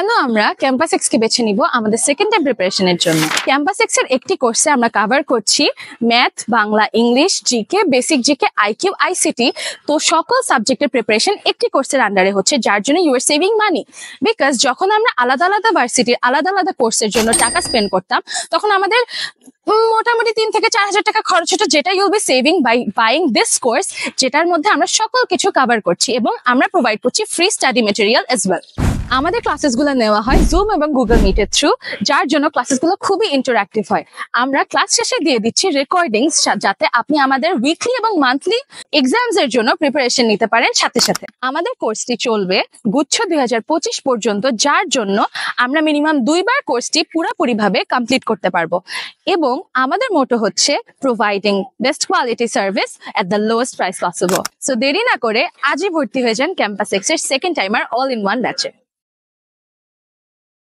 কেন আমরা campus x কে বেছে নিব আমাদের সেকেন্ড টাইম প্রিপারেশনের জন্য? ক্যাম্পাস এক্স এর একটি কোর্সে আমরা কভার করছি math, Bangla, English, GK, basic GK, IQ, ICT. তো সকল সাবজেক্টের প্রিপারেশন একটি কোর্সের আন্ডারে হচ্ছে, যার জন্য you are saving money. Because যখন আমরা আলাদা আলাদা ভার্সিটির আলাদা আলাদা কোর্সের জন্য টাকা স্পেন্ড করতাম, তখন আমাদের মোটামুটি 3 থেকে 4 হাজার টাকা খরচ হতো, যেটা you'll be saving by buying this course, যেটার মধ্যে আমরা সকল কিছু কভার করছি এবং আমরা প্রোভাইড করছি free study material as well. আমাদের ক্লাসেসগুলো নেওয়া হয় জুম এবং গুগল মিটের থ্রু, যার জন্য ক্লাসেসগুলো খুবই ইন্টারঅ্যাক্টিভ হয়। আমরা ক্লাস শেষে দিয়ে দিচ্ছি রেকর্ডিংস, যাতে আপনি আমাদের উইকলি এবং মান্থলি এক্সামস এর জন্য প্রিপারেশন নিতে পারেন। সাথে সাথে আমাদের কোর্সটি চলবে গুচ্ছ 2025 পর্যন্ত, যার জন্য আমরা মিনিমাম 2 বার কোর্সটি পুরোপুরিভাবে কমপ্লিট করতে পারবো। এবং আমাদের মোটো হচ্ছে providing best quality service at the lowest price possible. So দেরি না করে আজই ভর্তি হয়ে যান ক্যাম্পাস এক্স এর second timer all in one ব্যাচে।